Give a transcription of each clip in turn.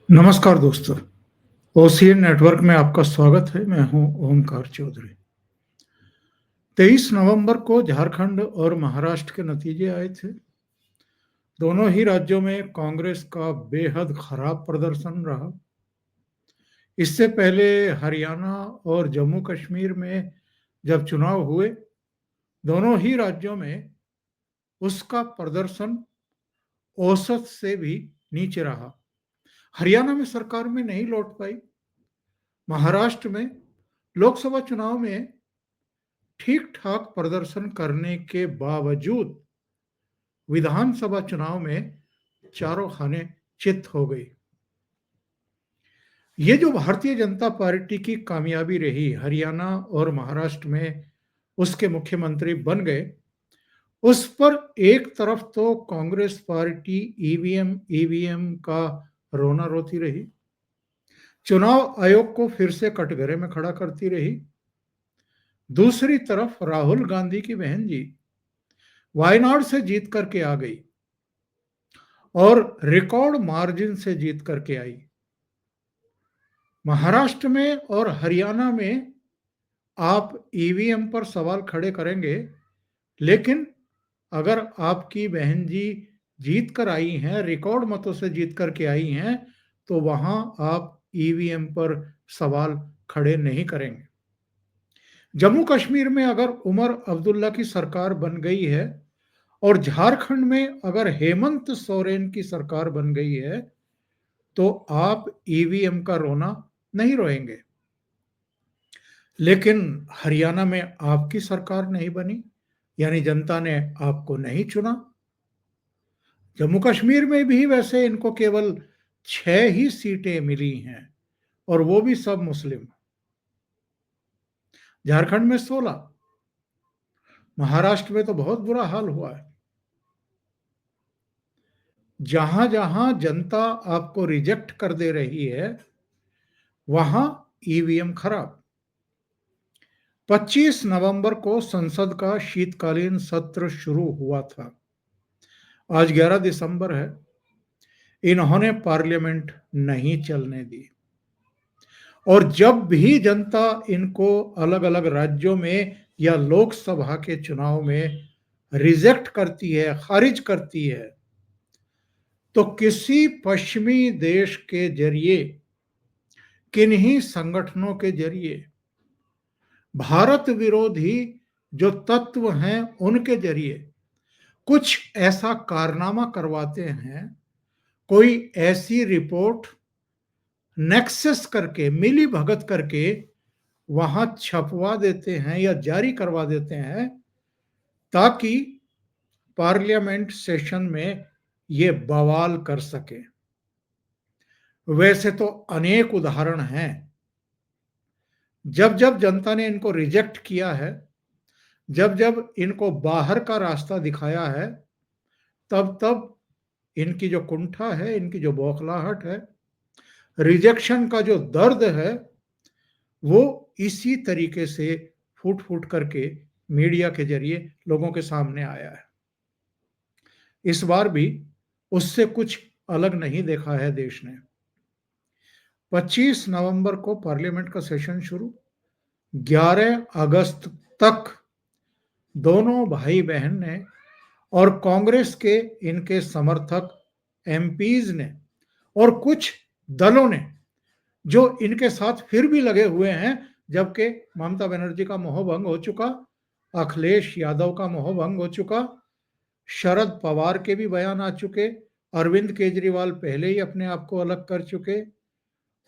नमस्कार दोस्तों, OCN network में आपका स्वागत है। मैं हूं ओमकार चौधरी। 23 नवंबर को झारखंड और महाराष्ट्र के नतीजे आए थे। दोनों ही राज्यों में कांग्रेस का बेहद खराब प्रदर्शन रहा। इससे पहले हरियाणा और जम्मू कश्मीर में जब चुनाव हुए, दोनों ही राज्यों में उसका प्रदर्शन औसत से भी नीचे रहा। हरियाणा में सरकार में नहीं लौट पाई। महाराष्ट्र में लोकसभा चुनाव में ठीक ठाक प्रदर्शन करने के बावजूद विधानसभा चुनाव में चारों खाने चित हो गई। ये जो भारतीय जनता पार्टी की कामयाबी रही, हरियाणा और महाराष्ट्र में उसके मुख्यमंत्री बन गए, उस पर एक तरफ तो कांग्रेस पार्टी ईवीएम का रोना रोती रही, चुनाव आयोग को फिर से कटघरे में खड़ा करती रही। दूसरी तरफ राहुल गांधी की बहन जी वायनाड से जीत करके आ गई और रिकॉर्ड मार्जिन से जीत करके आई। महाराष्ट्र में और हरियाणा में आप ईवीएम पर सवाल खड़े करेंगे, लेकिन अगर आपकी बहन जी जीत कर आई हैं, रिकॉर्ड मतों से जीत करके आई हैं, तो वहां आप ईवीएम पर सवाल खड़े नहीं करेंगे। जम्मू कश्मीर में अगर उमर अब्दुल्ला की सरकार बन गई है और झारखंड में अगर हेमंत सोरेन की सरकार बन गई है, तो आप ईवीएम का रोना नहीं रोएंगे। लेकिन हरियाणा में आपकी सरकार नहीं बनी, यानी जनता ने आपको नहीं चुना। जम्मू कश्मीर में भी वैसे इनको केवल 6 ही सीटें मिली हैं, और वो भी सब मुस्लिम। झारखंड में 16। महाराष्ट्र में तो बहुत बुरा हाल हुआ है। जहां जहां जनता आपको रिजेक्ट कर दे रही है, वहां ईवीएम खराब। 25 नवंबर को संसद का शीतकालीन सत्र शुरू हुआ था। आज 11 दिसंबर है। इन्होंने पार्लियामेंट नहीं चलने दी, और जब भी जनता इनको अलग अलग राज्यों में या लोकसभा के चुनाव में रिजेक्ट करती है, खारिज करती है, तो किसी पश्चिमी देश के जरिए, किन्हीं संगठनों के जरिए, भारत विरोधी जो तत्व हैं उनके जरिए कुछ ऐसा कारनामा करवाते हैं, कोई ऐसी रिपोर्ट नेक्सस करके, मिली भगत करके वहां छपवा देते हैं या जारी करवा देते हैं, ताकि पार्लियामेंट सेशन में ये बवाल कर सके। वैसे तो अनेक उदाहरण हैं। जब जब जनता ने इनको रिजेक्ट किया है, जब जब इनको बाहर का रास्ता दिखाया है, तब तब इनकी जो कुंठा है, इनकी जो बौखलाहट है, रिजेक्शन का जो दर्द है, वो इसी तरीके से फूट फूट करके मीडिया के जरिए लोगों के सामने आया है। इस बार भी उससे कुछ अलग नहीं देखा है देश ने। 25 नवंबर को पार्लियामेंट का सेशन शुरू, 11 अगस्त तक दोनों भाई बहन ने और कांग्रेस के इनके समर्थक एमपीज ने और कुछ दलों ने, जो इनके साथ फिर भी लगे हुए हैं, जबकि ममता बनर्जी का मोहभंग हो चुका, अखिलेश यादव का मोहभंग हो चुका, शरद पवार के भी बयान आ चुके, अरविंद केजरीवाल पहले ही अपने आप को अलग कर चुके,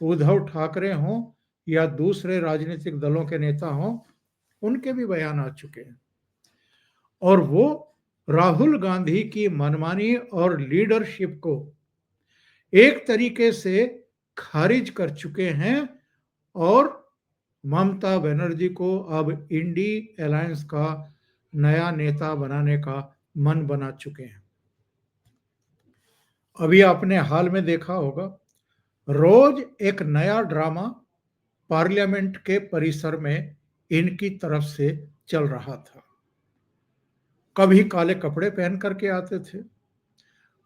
उद्धव ठाकरे हों या दूसरे राजनीतिक दलों के नेता हों, उनके भी बयान आ चुके हैं। और वो राहुल गांधी की मनमानी और लीडरशिप को एक तरीके से खारिज कर चुके हैं, और ममता बनर्जी को अब इंडी अलायंस का नया नेता बनाने का मन बना चुके हैं। अभी आपने हाल में देखा होगा, रोज एक नया ड्रामा पार्लियामेंट के परिसर में इनकी तरफ से चल रहा था। कभी काले कपड़े पहन करके आते थे,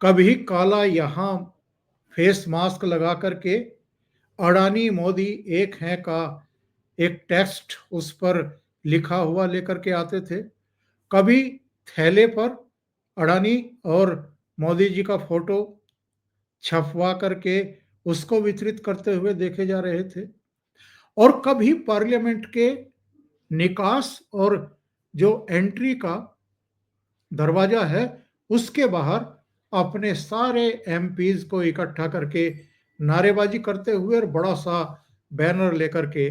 कभी काला यहां फेस मास्क लगा करके अडानी मोदी एक हैं का एक टेक्स्ट उस पर लिखा हुआ लेकर के आते थे। कभी थैले पर अडानी और मोदी जी का फोटो छपवा करके उसको वितरित करते हुए देखे जा रहे थे, और कभी पार्लियामेंट के निकास और जो एंट्री का दरवाजा है उसके बाहर अपने सारे एमपीज को इकट्ठा करके नारेबाजी करते हुए और बड़ा सा बैनर लेकर के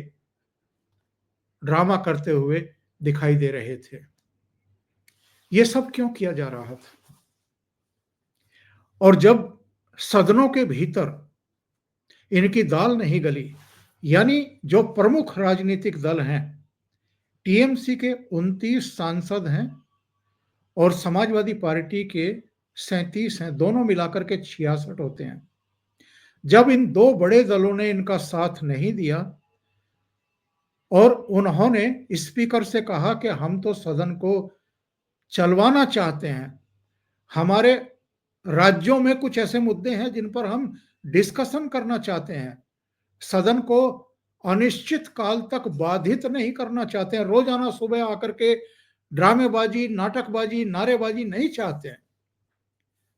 ड्रामा करते हुए दिखाई दे रहे थे। ये सब क्यों किया जा रहा था? और जब सदनों के भीतर इनकी दाल नहीं गली, यानी जो प्रमुख राजनीतिक दल हैं, टीएमसी के 29 सांसद हैं और समाजवादी पार्टी के 37 हैं, दोनों मिलाकर के 66 होते हैं। जब इन दो बड़े दलों ने इनका साथ नहीं दिया और उन्होंने स्पीकर से कहा कि हम तो सदन को चलवाना चाहते हैं, हमारे राज्यों में कुछ ऐसे मुद्दे हैं जिन पर हम डिस्कशन करना चाहते हैं, सदन को अनिश्चित काल तक बाधित नहीं करना चाहते हैं, रोजाना सुबह आकर के ड्रामेबाजी, नाटकबाजी, नारेबाजी नहीं चाहते हैं।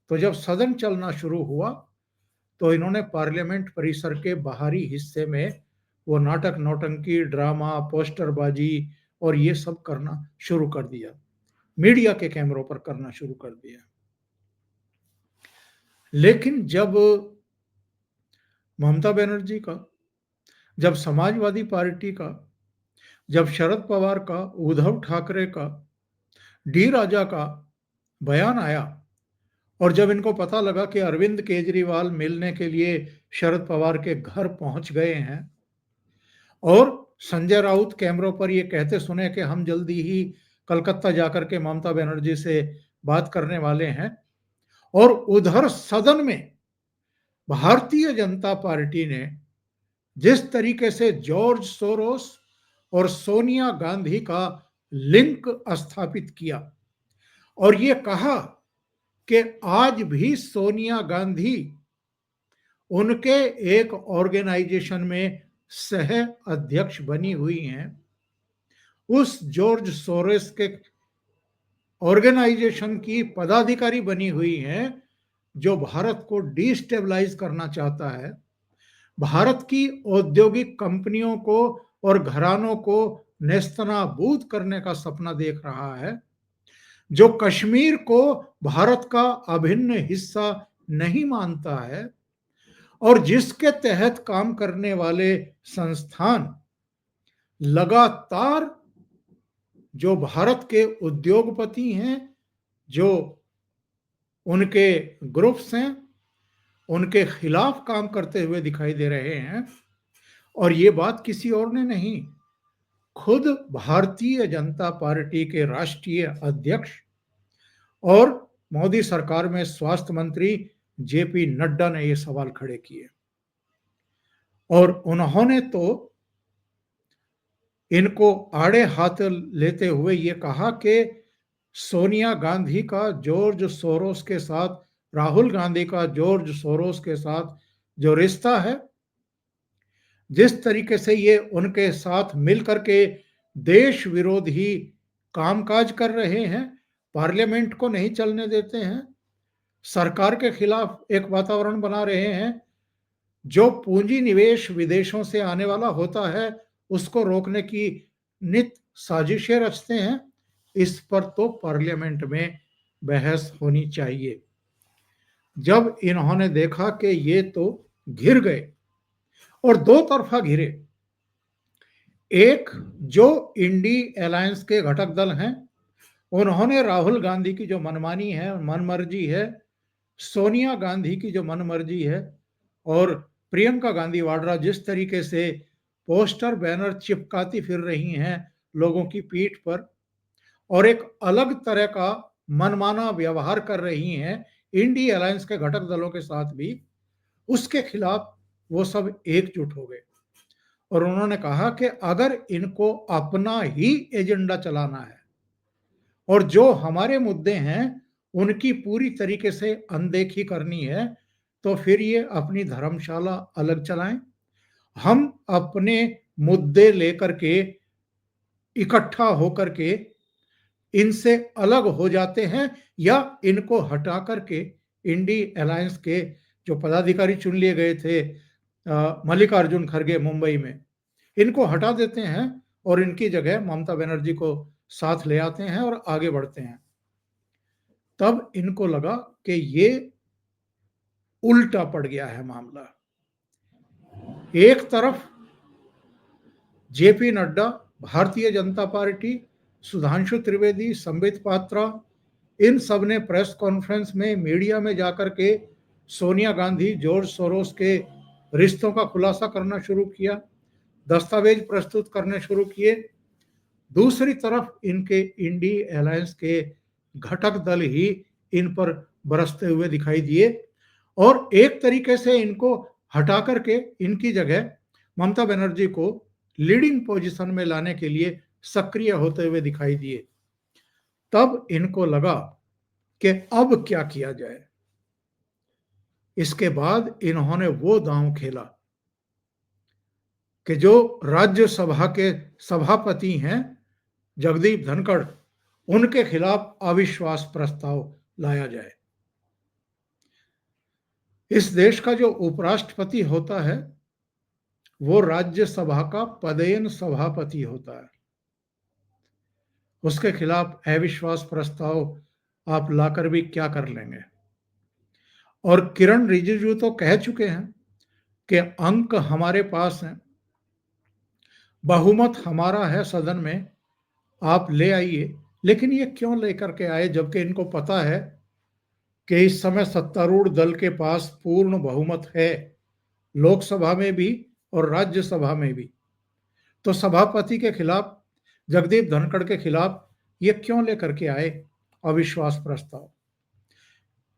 तो जब सदन चलना शुरू हुआ तो इन्होंने पार्लियामेंट परिसर के बाहरी हिस्से में वो नाटक, नौटंकी, ड्रामा, पोस्टरबाजी और ये सब करना शुरू कर दिया, मीडिया के कैमरों पर करना शुरू कर दिया। लेकिन जब ममता बनर्जी का, जब समाजवादी पार्टी का, जब शरद पवार का, उद्धव ठाकरे का, डी राजा का बयान आया और जब इनको पता लगा कि अरविंद केजरीवाल मिलने के लिए शरद पवार के घर पहुंच गए हैं और संजय राउत कैमरों पर ये कहते सुने कि हम जल्दी ही कलकत्ता जाकर के ममता बनर्जी से बात करने वाले हैं, और उधर सदन में भारतीय जनता पार्टी ने जिस तरीके से जॉर्ज सोरोस और सोनिया गांधी का लिंक स्थापित किया और ये कहा कि आज भी सोनिया गांधी उनके एक ऑर्गेनाइजेशन में सह अध्यक्ष बनी हुई हैं, उस जॉर्ज सोरोस के ऑर्गेनाइजेशन की पदाधिकारी बनी हुई हैं जो भारत को डिस्टेबलाइज करना चाहता है, भारत की औद्योगिक कंपनियों को और घरानों को नेस्तनाबूद करने का सपना देख रहा है, जो कश्मीर को भारत का अभिन्न हिस्सा नहीं मानता है और जिसके तहत काम करने वाले संस्थान लगातार जो भारत के उद्योगपति हैं, जो उनके ग्रुप्स हैं, उनके खिलाफ काम करते हुए दिखाई दे रहे हैं। और ये बात किसी और ने नहीं, खुद भारतीय जनता पार्टी के राष्ट्रीय अध्यक्ष और मोदी सरकार में स्वास्थ्य मंत्री जेपी नड्डा ने ये सवाल खड़े किए और उन्होंने तो इनको आड़े हाथ लेते हुए ये कहा कि सोनिया गांधी का जॉर्ज सोरोस के साथ, राहुल गांधी का जॉर्ज सोरोस के साथ जो रिश्ता है, जिस तरीके से ये उनके साथ मिलकर के देश विरोधी कामकाज कर रहे हैं, पार्लियामेंट को नहीं चलने देते हैं, सरकार के खिलाफ एक वातावरण बना रहे हैं, जो पूंजी निवेश विदेशों से आने वाला होता है उसको रोकने की नित साजिशें रचते हैं, इस पर तो पार्लियामेंट में बहस होनी चाहिए। जब इन्होंने देखा कि ये तो घिर गए और दो तरफा घिरे, एक जो इंडी अलायंस के घटक दल हैं उन्होंने राहुल गांधी की जो मनमानी है, मनमर्जी है, सोनिया गांधी की जो मनमर्जी है और प्रियंका गांधी वाड्रा जिस तरीके से पोस्टर बैनर चिपकाती फिर रही हैं लोगों की पीठ पर और एक अलग तरह का मनमाना व्यवहार कर रही हैं इंडी अलायंस के घटक दलों के साथ भी, उसके खिलाफ वो सब एकजुट हो गए और उन्होंने कहा कि अगर इनको अपना ही एजेंडा चलाना है और जो हमारे मुद्दे हैं उनकी पूरी तरीके से अनदेखी करनी है, तो फिर ये अपनी धर्मशाला अलग चलाएं, हम अपने मुद्दे लेकर के इकट्ठा होकर के इनसे अलग हो जाते हैं, या इनको हटा करके इंडी अलायंस के जो पदाधिकारी चुन लिए गए थे मल्लिकार्जुन खड़गे मुंबई में, इनको हटा देते हैं और इनकी जगह ममता बनर्जी को साथ ले आते हैं और आगे बढ़ते हैं। तब इनको लगा कि ये उल्टा पड़ गया है मामला। एक तरफ जेपी नड्डा, भारतीय जनता पार्टी, सुधांशु त्रिवेदी, संबित पात्रा, इन सब ने प्रेस कॉन्फ्रेंस में मीडिया में जाकर के सोनिया गांधी, जॉर्ज सोरोस के रिश्तों का खुलासा करना शुरू किया, दस्तावेज प्रस्तुत करने शुरू किए। दूसरी तरफ इनके इंडी अलायंस के घटक दल ही इन पर बरसते हुए दिखाई दिए और एक तरीके से इनको हटा करके इनकी जगह ममता बनर्जी को लीडिंग पोजीशन में लाने के लिए सक्रिय होते हुए दिखाई दिए। तब इनको लगा कि अब क्या किया जाए। इसके बाद इन्होंने वो दांव खेला कि जो राज्यसभा के सभापति हैं जगदीप धनखड़, उनके खिलाफ अविश्वास प्रस्ताव लाया जाए। इस देश का जो उपराष्ट्रपति होता है वो राज्यसभा का पदेन सभापति होता है। उसके खिलाफ अविश्वास प्रस्ताव आप लाकर भी क्या कर लेंगे। और किरण रिजिजू तो कह चुके हैं कि अंक हमारे पास हैं, बहुमत हमारा है सदन में, आप ले आइए। लेकिन ये क्यों लेकर के आए जबकि इनको पता है कि इस समय सत्तारूढ़ दल के पास पूर्ण बहुमत है, लोकसभा में भी और राज्यसभा में भी। तो सभापति के खिलाफ, जगदीप धनखड़ के खिलाफ ये क्यों लेकर के आए अविश्वास प्रस्ताव?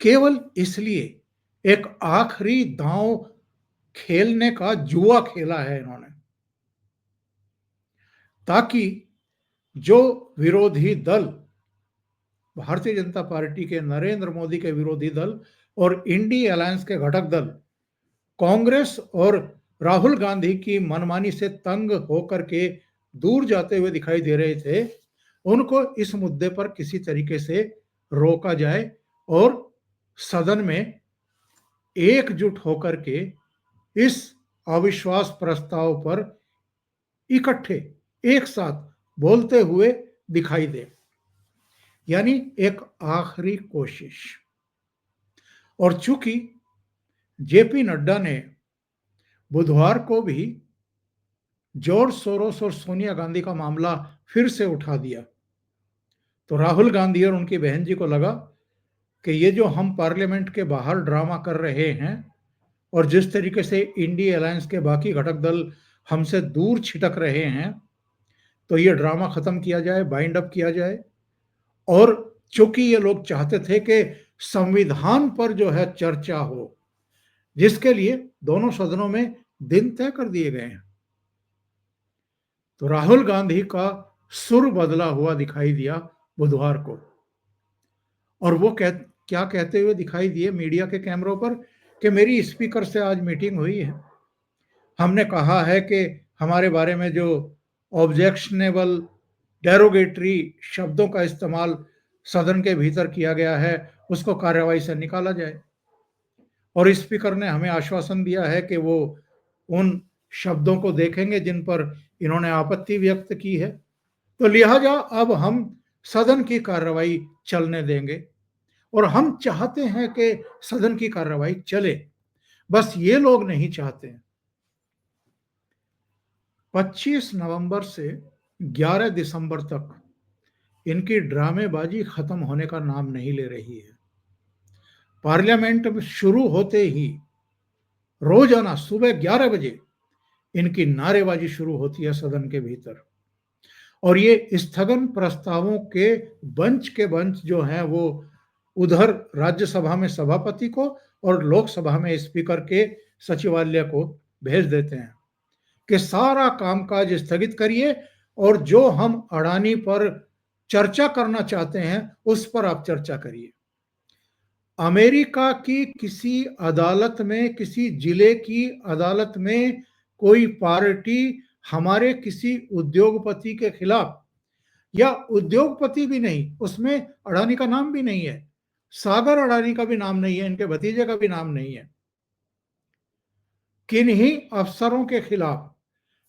केवल इसलिए एक आखिरी दांव खेलने का जुआ खेला है इन्होंने, ताकि जो विरोधी दल, भारतीय जनता पार्टी के, नरेंद्र मोदी के विरोधी दल और इंडी अलायंस के घटक दल कांग्रेस और राहुल गांधी की मनमानी से तंग होकर के दूर जाते हुए दिखाई दे रहे थे, उनको इस मुद्दे पर किसी तरीके से रोका जाए और सदन में एकजुट होकर के इस अविश्वास प्रस्ताव पर इकट्ठे एक साथ बोलते हुए दिखाई दे, यानी एक आखिरी कोशिश। और चूंकि जेपी नड्डा ने बुधवार को भी जॉर्ज सोरोस और सोनिया गांधी का मामला फिर से उठा दिया, तो राहुल गांधी और उनकी बहन जी को लगा कि ये जो हम पार्लियामेंट के बाहर ड्रामा कर रहे हैं और जिस तरीके से इंडी अलायंस के बाकी घटक दल हमसे दूर छिटक रहे हैं, तो ये ड्रामा खत्म किया जाए, बाइंड अप किया जाए। और चूंकि ये लोग चाहते थे कि संविधान पर जो है चर्चा हो, जिसके लिए दोनों सदनों में दिन तय कर दिए गए हैं, तो राहुल गांधी का सुर बदला हुआ दिखाई दिया बुधवार को। और वो क्या कहते हुए दिखाई दिए मीडिया के कैमरों पर कि मेरी स्पीकर से आज मीटिंग हुई है, हमने कहा है कि हमारे बारे में जो ऑब्जेक्शनेबल डेरोगेटरी शब्दों का इस्तेमाल सदन के भीतर किया गया है उसको कार्यवाही से निकाला जाए। और स्पीकर ने हमें आश्वासन दिया है कि वो उन शब्दों को देखेंगे जिन पर इन्होंने आपत्ति व्यक्त की है, तो लिहाजा अब हम सदन की कार्रवाई चलने देंगे। और हम चाहते हैं कि सदन की कार्रवाई चले, बस ये लोग नहीं चाहते हैं। 25 नवंबर से 11 दिसंबर तक इनकी ड्रामेबाजी खत्म होने का नाम नहीं ले रही है। पार्लियामेंट में शुरू होते ही रोजाना सुबह 11 बजे इनकी नारेबाजी शुरू होती है सदन के भीतर, और ये स्थगन प्रस्तावों के बंच जो हैं वो उधर राज्यसभा में सभापति को और लोकसभा में स्पीकर के सचिवालय को भेज देते हैं कि सारा कामकाज स्थगित करिए और जो हम अडानी पर चर्चा करना चाहते हैं उस पर आप चर्चा करिए। अमेरिका की किसी अदालत में, किसी जिले की अदालत में कोई पार्टी हमारे किसी उद्योगपति के खिलाफ, या उद्योगपति भी नहीं, उसमें अडानी का नाम भी नहीं है, सागर अडानी का भी नाम नहीं है, इनके भतीजे का भी नाम नहीं है, किन्हीं अफसरों के खिलाफ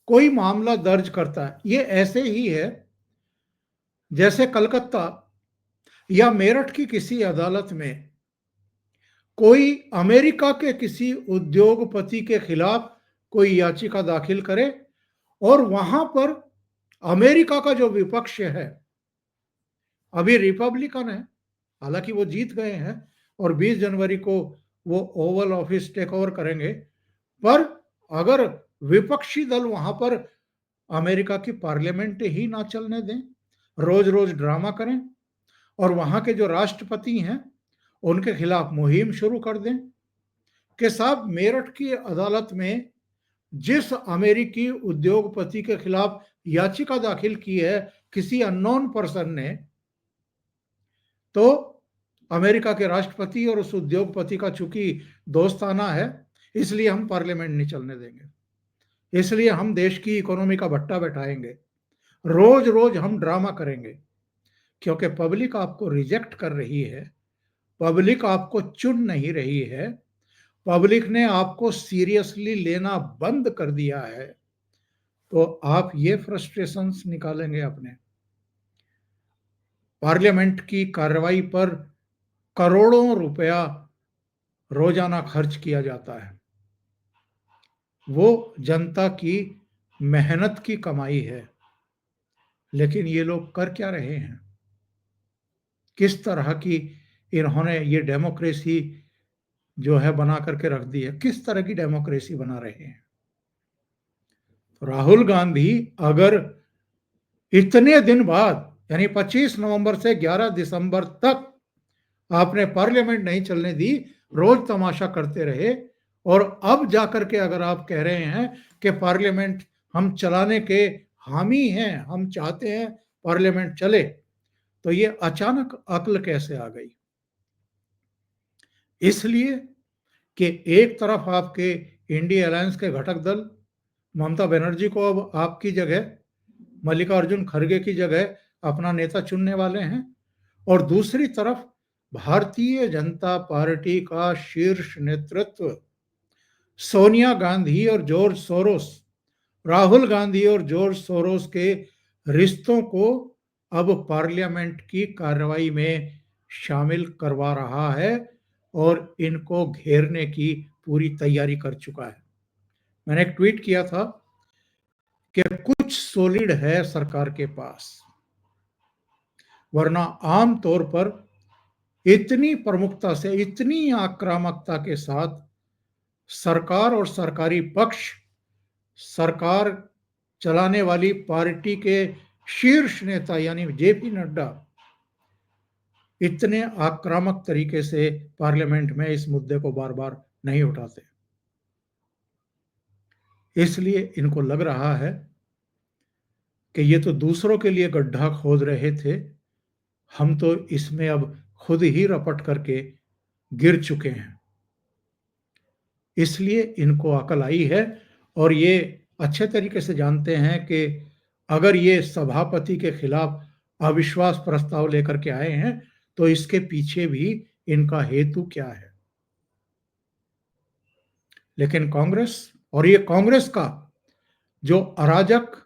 कोई मामला दर्ज करता है, ये ऐसे ही है जैसे कलकत्ता या मेरठ की किसी अदालत में कोई अमेरिका के किसी उद्योगपति के खिलाफ कोई याचिका दाखिल करे और वहां पर अमेरिका का जो विपक्ष है, अभी रिपब्लिकन है, हालांकि वो जीत गए हैं और 20 जनवरी को वो ओवल ऑफिस टेक ओवर करेंगे, पर अगर विपक्षी दल वहां पर अमेरिका की पार्लियामेंट ही ना चलने दें, रोज रोज ड्रामा करें और वहां के जो राष्ट्रपति हैं उनके खिलाफ मुहिम शुरू कर दें कि साहब मेरठ की अदालत में जिस अमेरिकी उद्योगपति के खिलाफ याचिका दाखिल की है किसी अननोन पर्सन ने, तो अमेरिका के राष्ट्रपति और उस उद्योगपति का चूंकि दोस्ताना है, इसलिए हम पार्लियामेंट नहीं चलने देंगे, इसलिए हम देश की इकोनॉमी का भट्टा बैठाएंगे, रोज रोज हम ड्रामा करेंगे, क्योंकि पब्लिक आपको रिजेक्ट कर रही है, पब्लिक आपको चुन नहीं रही है, पब्लिक ने आपको सीरियसली लेना बंद कर दिया है, तो आप ये फ्रस्ट्रेशंस निकालेंगे अपने। पार्लियामेंट की कार्रवाई पर करोड़ों रुपया रोजाना खर्च किया जाता है, वो जनता की मेहनत की कमाई है, लेकिन ये लोग कर क्या रहे हैं, किस तरह की इन्होंने ये डेमोक्रेसी जो है बना करके रख दी है, किस तरह की डेमोक्रेसी बना रहे हैं। तो राहुल गांधी अगर इतने दिन बाद यानी 25 नवंबर से 11 दिसंबर तक आपने पार्लियामेंट नहीं चलने दी, रोज तमाशा करते रहे, और अब जाकर के अगर आप कह रहे हैं कि पार्लियामेंट हम चलाने के हामी हैं, हम चाहते हैं पार्लियामेंट चले, तो ये अचानक अक्ल कैसे आ गई? इसलिए कि एक तरफ आपके इंडिया अलायंस के घटक दल ममता बनर्जी को अब आपकी जगह, मल्लिकार्जुन खड़गे की जगह अपना नेता चुनने वाले हैं, और दूसरी तरफ भारतीय जनता पार्टी का शीर्ष नेतृत्व सोनिया गांधी और जॉर्ज सोरोस, राहुल गांधी और जॉर्ज सोरोस के रिश्तों को अब पार्लियामेंट की कार्रवाई में शामिल करवा रहा है और इनको घेरने की पूरी तैयारी कर चुका है। मैंने एक ट्वीट किया था कि कुछ सॉलिड है सरकार के पास, वरना आम तौर पर इतनी प्रमुखता से, इतनी आक्रामकता के साथ सरकार और सरकारी पक्ष, सरकार चलाने वाली पार्टी के शीर्ष नेता यानी जेपी नड्डा इतने आक्रामक तरीके से पार्लियामेंट में इस मुद्दे को बार बार नहीं उठाते। इसलिए इनको लग रहा है कि ये तो दूसरों के लिए गड्ढा खोद रहे थे, हम तो इसमें अब खुद ही रपट करके गिर चुके हैं। इसलिए इनको अकल आई है और ये अच्छे तरीके से जानते हैं कि अगर ये सभापति के खिलाफ अविश्वास प्रस्ताव लेकर के आए हैं तो इसके पीछे भी इनका हेतु क्या है। लेकिन कांग्रेस, और ये कांग्रेस का जो अराजक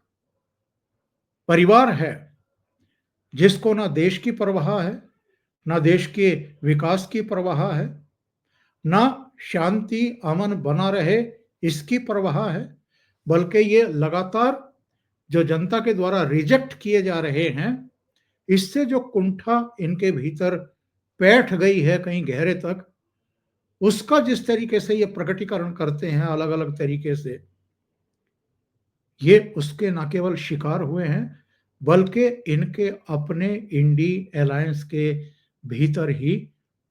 परिवार है, जिसको ना देश की परवाह है, ना देश के विकास की परवाह है, ना शांति अमन बना रहे इसकी परवाह है, बल्कि ये लगातार जो जनता के द्वारा रिजेक्ट किए जा रहे हैं, इससे जो कुंठा इनके भीतर बैठ गई है कहीं गहरे तक, उसका जिस तरीके से ये प्रकटीकरण करते हैं अलग अलग तरीके से, ये उसके न केवल शिकार हुए हैं बल्कि इनके अपने इंडी अलायंस के भीतर ही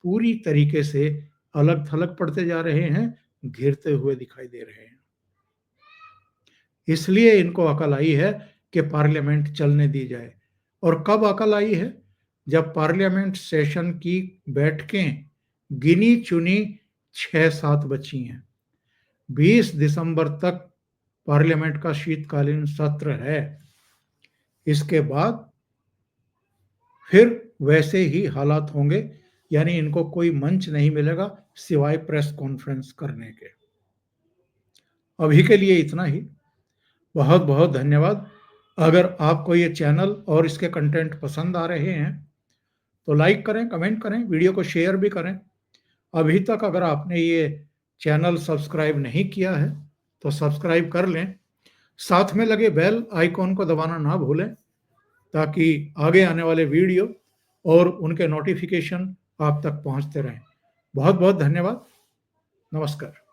पूरी तरीके से अलग थलग पड़ते जा रहे हैं, घिरते हुए दिखाई दे रहे हैं। इसलिए इनको अकल आई है कि पार्लियामेंट चलने दी जाए। और कब अकल आई है? जब पार्लियामेंट सेशन की बैठकें गिनी चुनी 6-7 बची हैं। 20 दिसंबर तक पार्लियामेंट का शीतकालीन सत्र है। इसके बाद फिर वैसे ही हालात होंगे, यानी इनको कोई मंच नहीं मिलेगा सिवाय प्रेस कॉन्फ्रेंस करने के। अभी के लिए इतना ही। बहुत बहुत धन्यवाद। अगर आपको ये चैनल और इसके कंटेंट पसंद आ रहे हैं तो लाइक करें, कमेंट करें, वीडियो को शेयर भी करें। अभी तक अगर आपने ये चैनल सब्सक्राइब नहीं किया है तो सब्सक्राइब कर लें। साथ में लगे बेल आइकॉन को दबाना ना भूलें ताकि आगे आने वाले वीडियो और उनके नोटिफिकेशन आप तक पहुंचते रहें। बहुत बहुत धन्यवाद। नमस्कार।